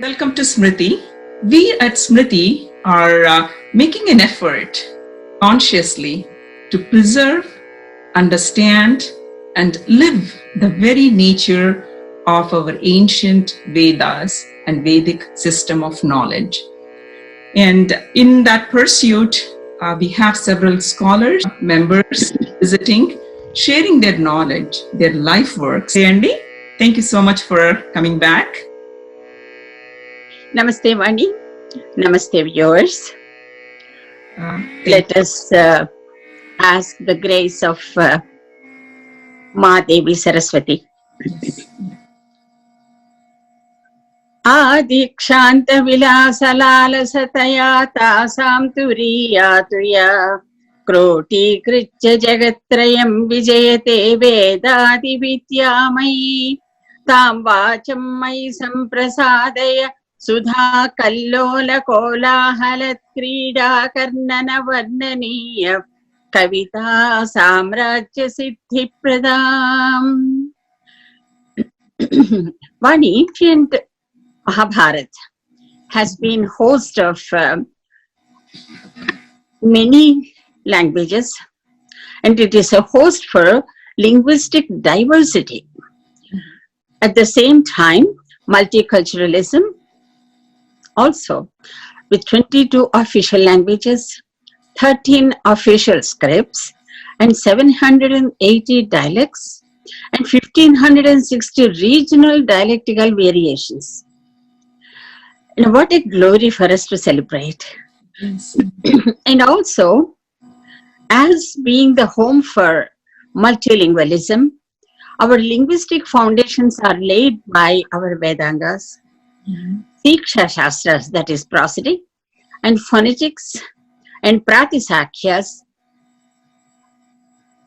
Welcome to SMRITI. We at SMRITI are making an effort consciously to preserve, understand, and live the very nature of our ancient Vedas and Vedic system of knowledge. And in that pursuit, we have several scholars, members visiting, sharing their knowledge, their life works. Hey, Andy, thank you so much for coming back. Namaste, Vani. Namaste, viewers. Let us ask the grace of Devi Saraswati. Adikshanta vilasalala sataya tasam turiya tuya kroti kritya jagatrayam vijayate vedadi vidyamayi tam vacham mayi samprasadaya Sudha kallola kolahalat krida karnana varnaniya kavita samrajya siddhi pradam. One ancient Mahabharata has been host of many languages, and it is a host for linguistic diversity. At the same time, multiculturalism. Also, with 22 official languages, 13 official scripts, and 780 dialects, and 1560 regional dialectical variations. And what a glory for us to celebrate. Yes. And also, as being the home for multilingualism, our linguistic foundations are laid by our Vedangas. Siksha Shastras, that is prosody, and phonetics, and Pratisakyas,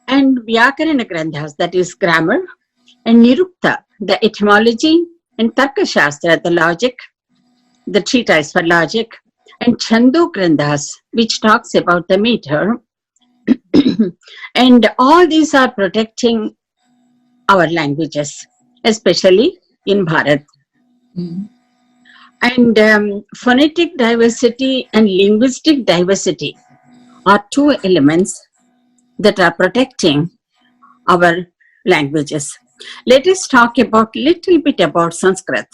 and Vyakarana Granthas, that is grammar, and Nirukta, the etymology, and Tarka Shastra, the logic, the treatise for logic, and Chandu Granthas, which talks about the meter. And all these are protecting our languages, especially in Bharat. And phonetic diversity and linguistic diversity are two elements that are protecting our languages. Let us talk about little bit about Sanskrit,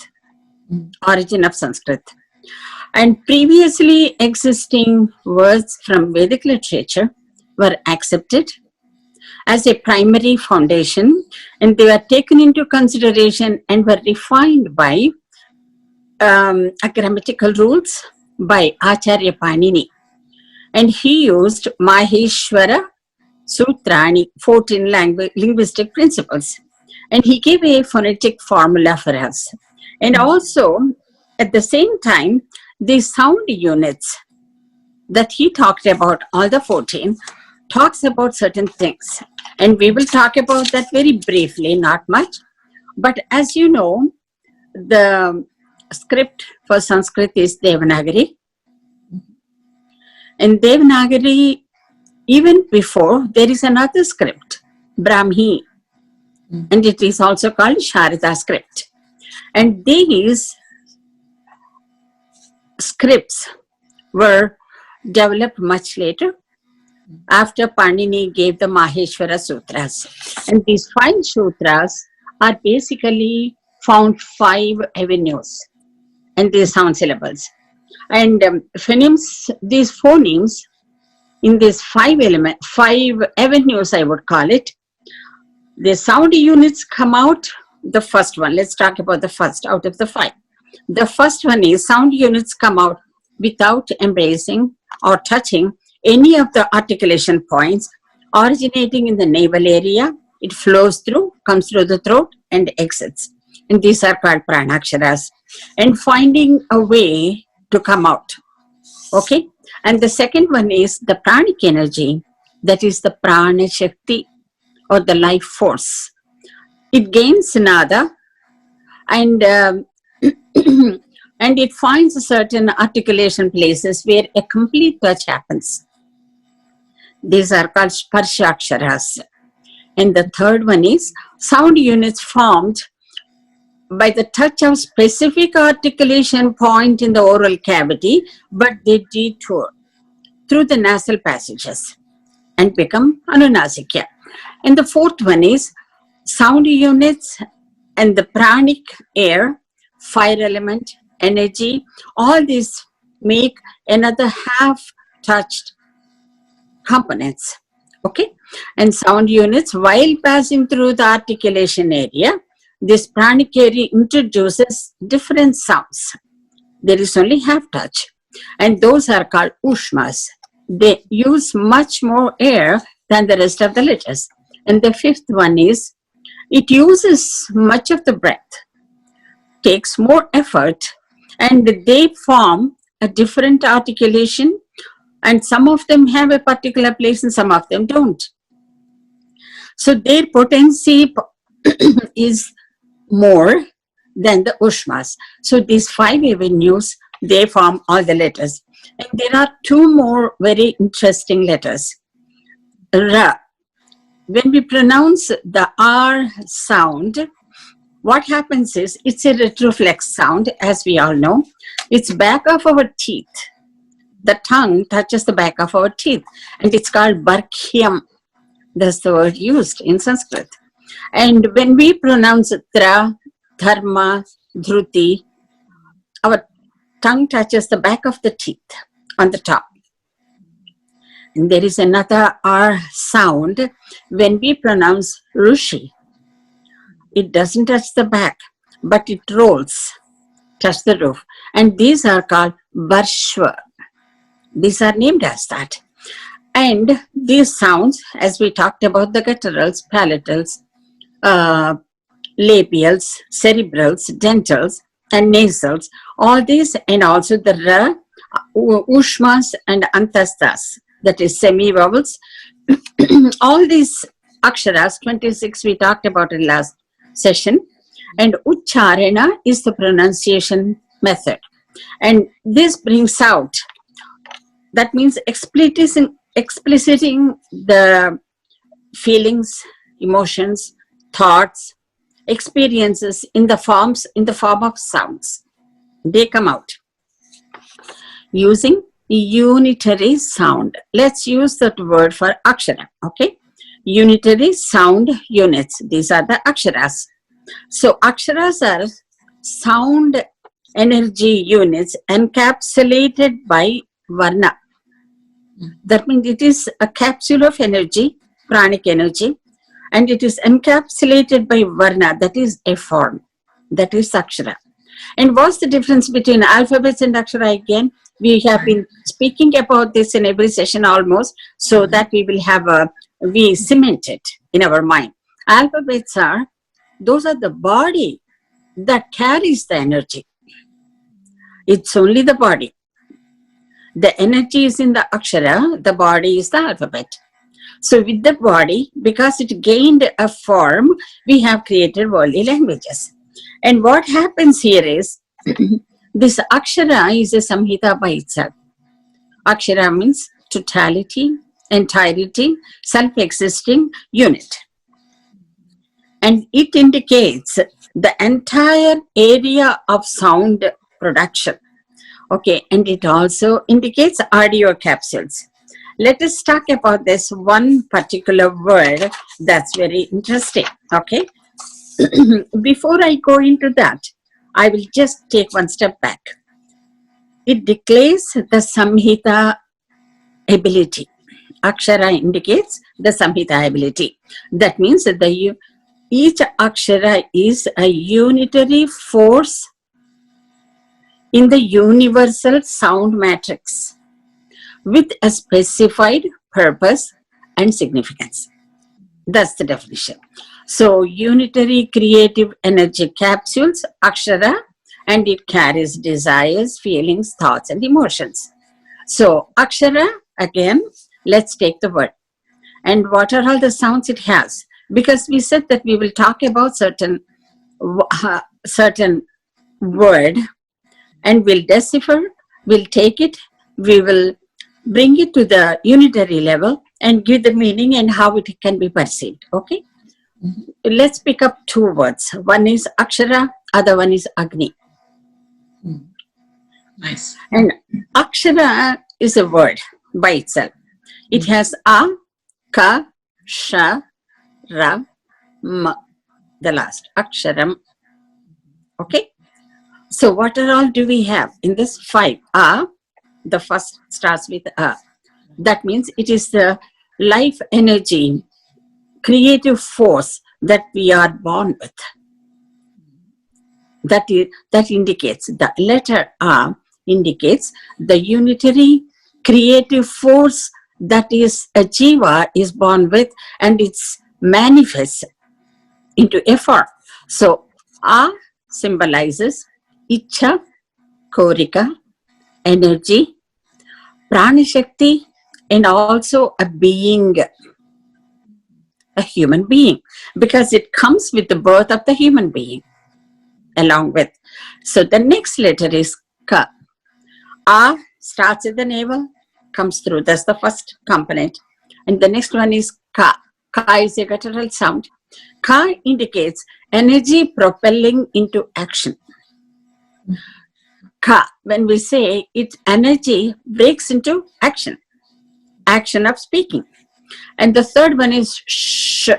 origin of Sanskrit. And previously existing words from Vedic literature were accepted as a primary foundation, and they were taken into consideration and were refined by grammatical rules by Acharya Panini. And he used Maheshwara Sutrani, 14 linguistic principles. And he gave a phonetic formula for us. And also, at the same time, the sound units that he talked about, all the 14, talks about certain things. And we will talk about that very briefly, not much. But as you know, the script for Sanskrit is Devanagari. In Devanagari, even before, there is another script, Brahmi, and it is also called Sarada script. And these scripts were developed much later, after Panini gave the Maheshwara Sutras. And these 5 sutras are basically found 5 avenues. And these sound syllables. And phonemes, these phonemes, in these 5 avenues, I would call it, the sound units come out, the first one. Let's talk about the first out of the 5. The first one is sound units come out without embracing or touching any of the articulation points originating in the navel area. It flows through, comes through the throat, and exits. And these are called pranaksharas. And finding a way to come out. Okay? And the second one is the pranic energy, that is the prana shakti, or the life force. It gains nada, and and it finds certain articulation places where a complete touch happens. These are called sparshaksharas. And the third one is sound units formed by the touch of specific articulation point in the oral cavity, but they detour through the nasal passages and become anunasikya. And the fourth one is sound units and the pranic air, fire element, energy, all these make another half-touched components. Okay, and sound units, while passing through the articulation area, this pranic area introduces different sounds. There is only half touch, and those are called ushmas. They use much more air than the rest of the letters. And the fifth one is, it uses much of the breath, takes more effort, and they form a different articulation, and some of them have a particular place and some of them don't. So their potency is more than the ushmas. So these 5 avenues, they form all the letters. And there are 2 more very interesting letters. Ra. When we pronounce the R sound, what happens is, it's a retroflex sound, as we all know. It's back of our teeth. The tongue touches the back of our teeth, and it's called barkhyam. That's the word used in Sanskrit. And when we pronounce tra, dharma, dhruti, our tongue touches the back of the teeth on the top. And there is another R sound when we pronounce rushi. It doesn't touch the back, but it rolls, touch the roof. And these are called barshva. These are named as that. And these sounds, as we talked about the gutturals, palatals, labials, cerebrals, dentals, and nasals, all these, and also the ra, ushmas, and antastas, that is semi-vowels. All these aksharas, 26 we talked about in last session, and ucharana is the pronunciation method. And this brings out, that means expliciting the feelings, emotions, thoughts, experiences in the form of sounds. They come out using unitary sound. Let's use that word for akshara. Okay, unitary sound units. These are the aksharas. So aksharas are sound energy units encapsulated by varna. That means it is a capsule of energy, pranic energy, and it is encapsulated by varna, that is a form, that is akshara. And what's the difference between alphabets and akshara again? We have been speaking about this in every session almost, so that we will have we cement it in our mind. Alphabets are, those are the body that carries the energy. It's only the body. The energy is in the akshara, the body is the alphabet. So with the body, because it gained a form, we have created worldly languages. And what happens here is, this akshara is a samhita by itself. Akshara means totality, entirety, self-existing unit. And it indicates the entire area of sound production. Okay, and it also indicates audio capsules. Let us talk about this one particular word that's very interesting. Okay, before I go into that, I will just take one step back. It declares the samhita ability. Akshara indicates the samhita ability. That means that each akshara is a unitary force in the universal sound matrix with a specified purpose and significance. That's the definition. So, unitary creative energy capsules, akshara, and it carries desires, feelings, thoughts, and emotions. So, akshara, again, let's take the word. And what are all the sounds it has? Because we said that we will talk about certain word, and we'll decipher, we'll take it, we will bring it to the unitary level and give the meaning and how it can be perceived. Okay? Mm-hmm. Let's pick up 2 words. One is akshara Other one is Agni. Nice. And Akshara is a word by itself. It has A, Ka, Sha, Ra, Ma, the last. Aksharam. Okay? So what all do we have in this 5? A, the first starts with A. That means it is the life energy, creative force that we are born with. That indicates, the letter A indicates the unitary creative force that is a jiva is born with, and it's manifests into effort. So A symbolizes Icha, Korika, energy, Pranashakti, and also a being, a human being, because it comes with the birth of the human being along with. So the next letter is Ka. A starts at the navel, comes through. That's the first component. And the next one is Ka. Ka is a guttural sound. Ka indicates energy propelling into action. Ka, when we say it, energy breaks into action. Action of speaking. And the third one is Sh,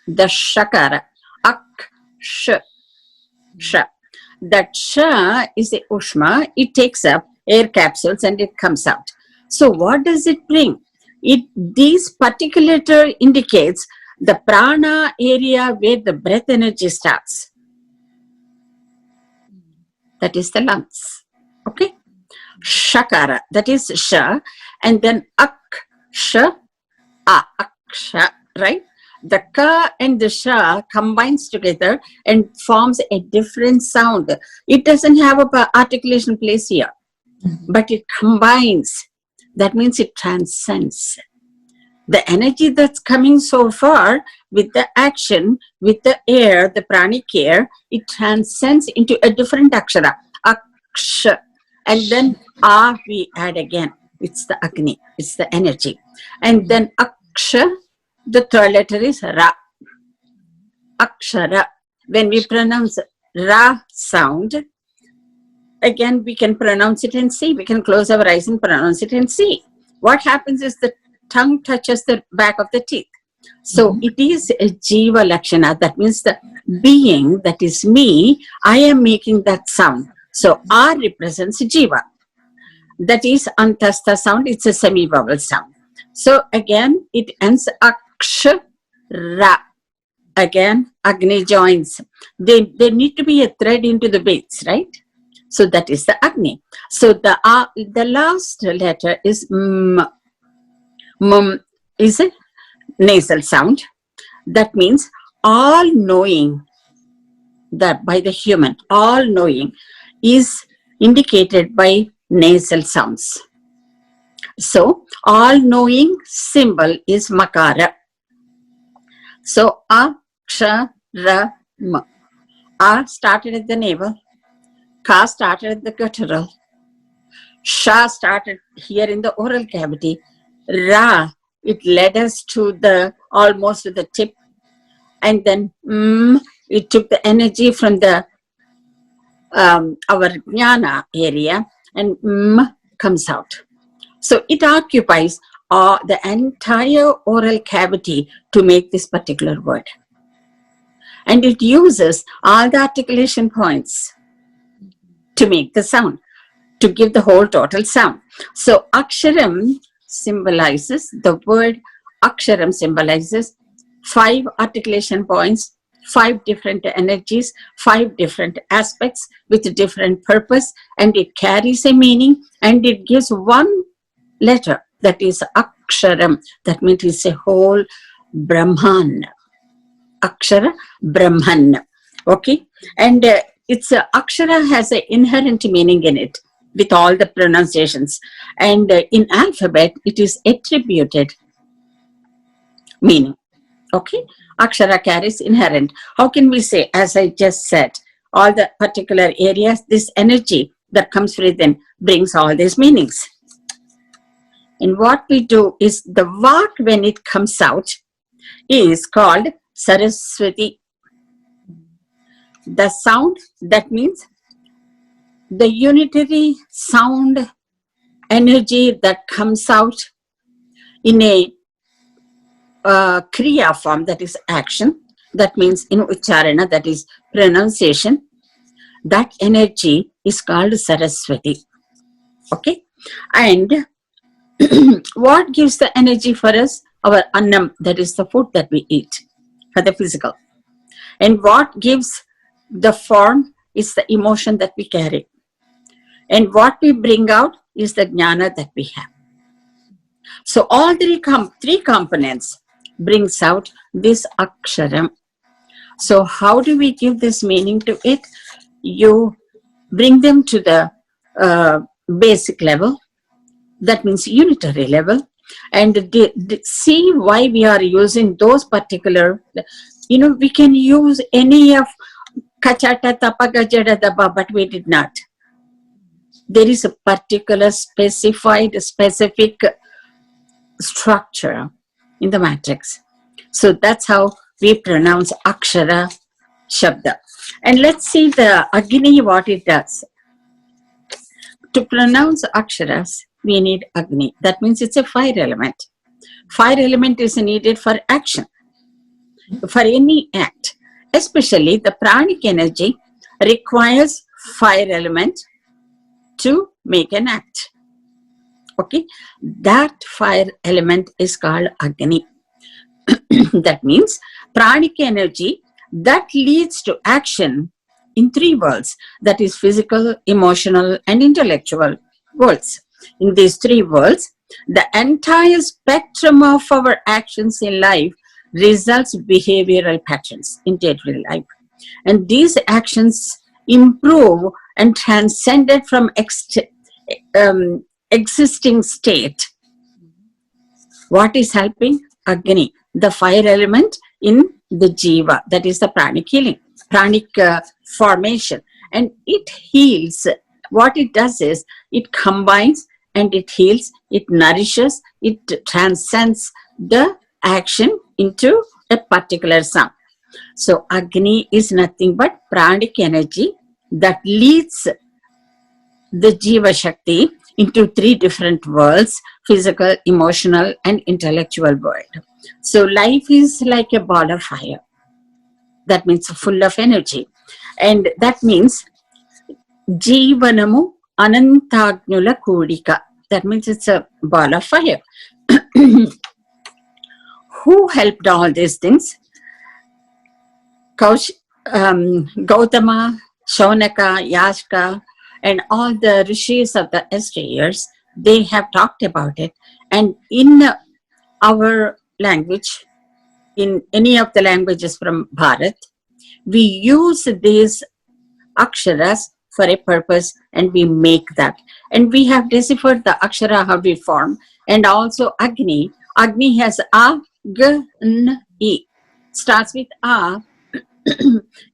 the Shakara. Ak, Sh, Sh. That Sha is a Ushma. It takes up air capsules and it comes out. So what does it bring? These particular indicates the prana area where the breath energy starts. That is the lungs. Okay? Shakara, that is Sha. And then Ak, Sha, A, Aksha, right? The Ka and the Sha combines together and forms a different sound. It doesn't have an articulation place here, but it combines. That means it transcends. The energy that's coming so far with the action, with the air, the pranic air, it transcends into a different akshara, Aksha. And then A we add again. It's the Agni, it's the energy. And then Aksha, the third letter is Ra. Akshara. When we pronounce Ra sound, again we can pronounce it and see. We can close our eyes and pronounce it and see. What happens is the tongue touches the back of the teeth. So it is a Jiva Lakshana. That means the being, that is me, I am making that sound. So R represents Jiva. That is Antastha sound. It's a semi-vowel sound. So again, it ends Akshara. Again, Agni joins. There need to be a thread into the beats, right? So that is the Agni. So the last letter is M. M is a nasal sound. That means all knowing, that by the human, all knowing is indicated by nasal sounds. So all knowing symbol is Makara. So Akshara. A started at the navel. Ka started at the guttural. Sha started here in the oral cavity. Ra, it led us to almost to the tip. And then it took the energy from the our jnana area, and comes out. So it occupies the entire oral cavity to make this particular word. And it uses all the articulation points to make the sound, to give the whole total sound. So Aksharam symbolizes, the word Aksharam symbolizes 5 articulation points, 5 different energies, 5 different aspects with a different purpose, and it carries a meaning, and it gives one letter, that is Aksharam. That means it's a whole Brahman. Akshara, Brahman. Okay? And it's Akshara has an inherent meaning in it with all the pronunciations. And in alphabet, it is attributed meaning. Okay? Akshara carries inherent. How can we say, as I just said, all the particular areas, this energy that comes within brings all these meanings. And what we do is the vak, when it comes out, is called Saraswati. The sound, that means the unitary sound energy that comes out in a kriya form, that is action, that means in ucharana, that is pronunciation. That energy is called Saraswati. Okay, and what gives the energy for us? Our annam, that is the food that we eat for the physical. And what gives the form is the emotion that we carry. And what we bring out is the jnana that we have. So all three components brings out this aksharam. So how do we give this meaning to it? You bring them to the basic level, that means unitary level, and see why we are using those particular, we can use any of kachata, tapaga, jada, daba, but we did not. There is a particular specific structure in the matrix. So that's how we pronounce akshara shabda. And let's see the Agni, what it does. To pronounce aksharas, we need Agni. That means it's a fire element. Fire element is needed for action, for any act. Especially the pranic energy requires fire element to make an act. Okay, that fire element is called Agni. That means pranic energy that leads to action in three worlds, that is physical, emotional, and intellectual worlds. In these three worlds, the entire spectrum of our actions in life results behavioral patterns in day-to-day life. And these actions improve and transcended from existing state. What is helping? Agni, the fire element in the jiva, that is the pranic healing, pranic formation, and it heals. What it does is it combines and it heals, it nourishes, it transcends the action into a particular sound. So Agni is nothing but pranic energy that leads the jiva shakti into three different worlds: physical, emotional, and intellectual world. So life is like a ball of fire. That means full of energy. And that means Jivanamu Anantagnula Kodika. That means it's a ball of fire. Who helped all these things? Gautama, Shaunaka, Yashka, and all the rishis of the yesteryears, they have talked about it. And in our language, in any of the languages from Bharat, we use these aksharas for a purpose and we make that. And we have deciphered the akshara, how we form. And also Agni. Agni has A, G, N, E. Starts with A.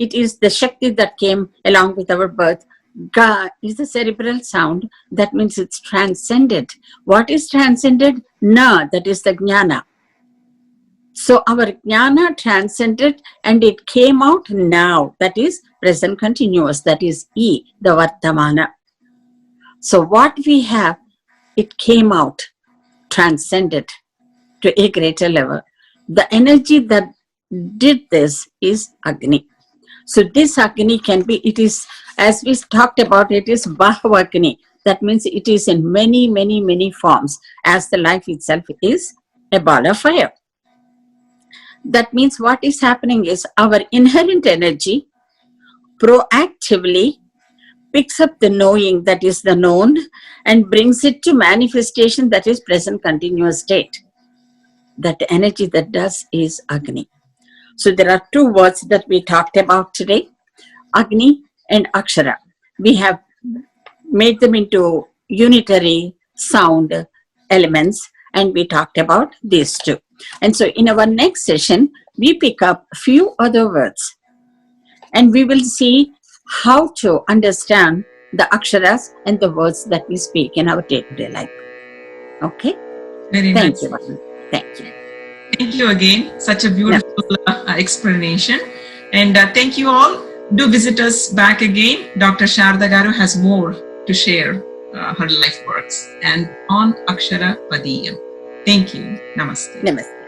It is the Shakti that came along with our birth. Ga is the cerebral sound. That means it's transcended. What is transcended? Na, that is the jnana. So our jnana transcended and it came out now. That is present continuous. That is E, the Vartamana. So what we have, it came out, transcended to a greater level. The energy that did this is Agni. So this Agni can be, it is, as we talked about, it is Bahvagni. That means it is in many, many, many forms, as the life itself is a ball of fire. That means what is happening is our inherent energy proactively picks up the knowing, that is the known, and brings it to manifestation, that is present continuous state. That energy that does is Agni. So there are two words that we talked about today, Agni and Akshara. We have made them into unitary sound elements and we talked about these two. And so in our next session, we pick up a few other words and we will see how to understand the aksharas and the words that we speak in our day-to-day life. Okay? Very Thank nice. you, Varun. Thank you. Thank you again. Such a beautiful explanation. And thank you all Do visit us back again. Dr. Sarada Garu has more to share her life works and on Aksharapadeeyam. Thank you. Namaste. Namaste.